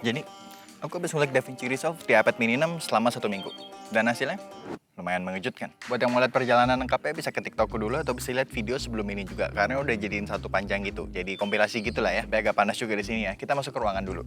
Jadi, aku habis ngulik DaVinci Resolve di iPad mini 6 selama 1 minggu. Dan hasilnya lumayan mengejutkan. Buat yang mau lihat perjalanan lengkapnya bisa ke TikTokku dulu atau bisa lihat video sebelum ini juga karena udah jadiin satu panjang gitu. Jadi kompilasi gitulah ya. Biar agak panas juga di sini ya. Kita masuk ke ruangan dulu.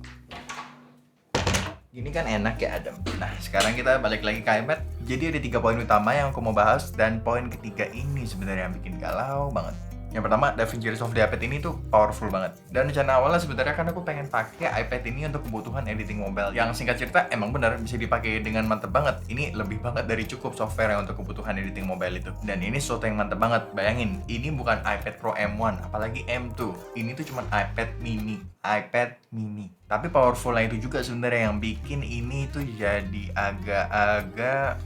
Gini kan enak ya Adam. Nah sekarang kita balik lagi ke iPad. Jadi ada 3 poin utama yang aku mau bahas dan poin ketiga ini sebenarnya yang bikin galau banget. Yang pertama, DaVinci Resolve di iPad ini tuh powerful banget. Dan rencana awalnya sebenarnya kan aku pengen pakai iPad ini untuk kebutuhan editing mobile. Yang singkat cerita emang benar bisa dipakai dengan mantep banget. Ini lebih banget dari cukup software yang untuk kebutuhan editing mobile itu. Dan ini sesuatu yang mantep banget. Bayangin, ini bukan iPad Pro M1, apalagi M2. Ini tuh cuma iPad mini. iPad mini. Tapi powerfulnya itu juga sebenarnya yang bikin ini tuh jadi agak-agak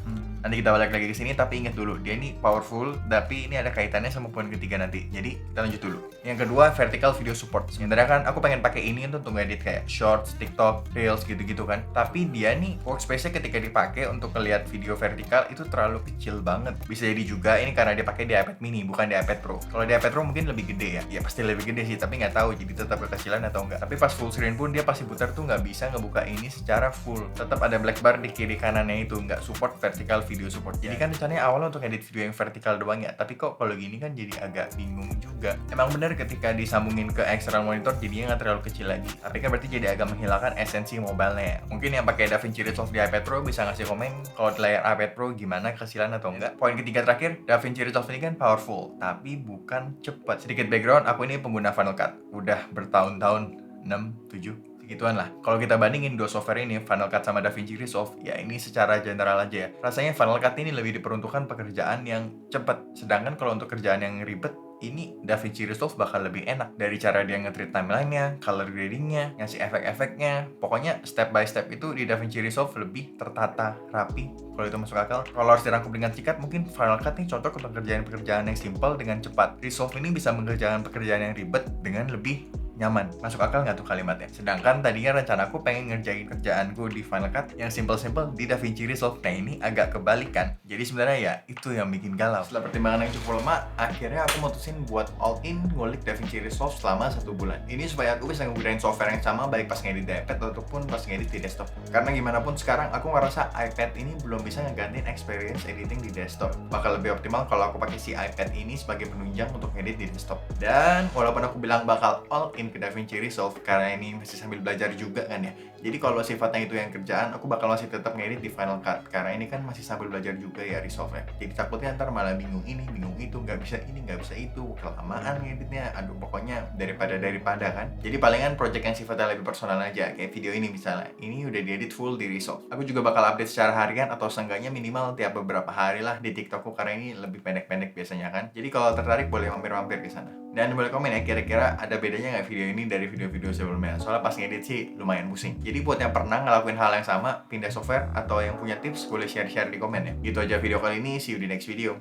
nanti kita balik lagi ke sini, tapi ingat dulu dia ini powerful, tapi ini ada kaitannya sama poin ketiga nanti. Jadi kita lanjut dulu. Yang kedua, vertical video support. Sebenarnya kan aku pengen pakai ini untuk ngedit kayak shorts, TikTok, Reels gitu-gitu kan. Tapi dia nih workspace-nya ketika dipakai untuk ngeliat video vertikal itu terlalu kecil banget. Bisa jadi juga ini karena dia pakai di iPad mini, bukan di iPad Pro. Kalau di iPad Pro mungkin lebih gede ya. Ya pasti lebih gede sih, tapi nggak tahu jadi tetap kekecilan atau enggak. Tapi pas full screen pun dia pasti putar tuh nggak bisa ngebuka ini secara full. Tetap ada black bar di kiri kanannya itu, nggak support vertical video support. Jadi kan rencananya awalnya untuk edit video yang vertikal doang ya, tapi kok kalau gini kan jadi agak bingung juga. Emang bener ketika disambungin ke external monitor jadinya nggak terlalu kecil lagi, tapi kan berarti jadi agak menghilangkan esensi mobilenya. Mungkin yang pakai DaVinci Resolve di iPad Pro bisa ngasih komen kalau di layar iPad Pro gimana kekecilan atau enggak. Poin ketiga terakhir, DaVinci Resolve ini kan powerful, tapi bukan cepat. Sedikit background, aku ini pengguna Final Cut. Udah bertahun-tahun, 6, 7, segituan lah. Kalau kita bandingin dua software ini, Final Cut sama DaVinci Resolve, ya ini secara general aja ya. Rasanya Final Cut ini lebih diperuntukkan pekerjaan yang cepat. Sedangkan kalau untuk kerjaan yang ribet, ini DaVinci Resolve bakal lebih enak. Dari cara dia nge-treat timeline-nya, color grading-nya, ngasih efek-efeknya. Pokoknya step by step itu di DaVinci Resolve lebih tertata, rapi. Kalau itu masuk akal. Kalau harus dirangkum dengan singkat, mungkin Final Cut ini cocok untuk pekerjaan-pekerjaan yang simple dengan cepat. Resolve ini bisa mengerjakan pekerjaan yang ribet dengan lebih nyaman. Masuk akal nggak tuh kalimatnya? Sedangkan tadinya rencana aku pengen ngerjain kerjaanku di Final Cut yang simple-simple di DaVinci Resolve. Nah ini agak kebalikan. Jadi sebenarnya ya itu yang bikin galau. Setelah pertimbangan yang cukup lama, akhirnya aku mutusin buat all in ngulik DaVinci Resolve selama 1 bulan. Ini supaya aku bisa ngegunain software yang sama baik pas ngedit di iPad ataupun pas ngedit di desktop. Karena gimana pun sekarang aku ngerasa iPad ini belum bisa ngegantiin experience editing di desktop. Bakal lebih optimal kalau aku pakai si iPad ini sebagai penunjang untuk ngedit di desktop. Dan walaupun aku bilang bakal all in ke DaVinci Resolve karena ini masih sambil belajar juga kan ya. Jadi kalau sifatnya itu yang kerjaan, aku bakal masih tetap ngedit di Final Cut karena ini kan masih sambil belajar juga ya Resolve-nya. Jadi takutnya ntar malah bingung ini, bingung itu, nggak bisa ini, nggak bisa itu, kelamaan ngeditnya. Aduh pokoknya daripada kan. Jadi palingan project yang sifatnya lebih personal aja, kayak video ini misalnya. Ini udah diedit full di Resolve. Aku juga bakal update secara harian atau seenggaknya minimal tiap beberapa hari lah di TikTokku karena ini lebih pendek-pendek biasanya kan. Jadi kalau tertarik boleh mampir-mampir ke sana. Dan boleh komen ya kira-kira ada bedanya nggak video ini dari video-video sebelumnya. Soalnya pas ngedit sih lumayan pusing. Jadi buat yang pernah ngelakuin hal yang sama, pindah software atau yang punya tips boleh share-share di komen ya. Gitu aja video kali ini, see you di next video.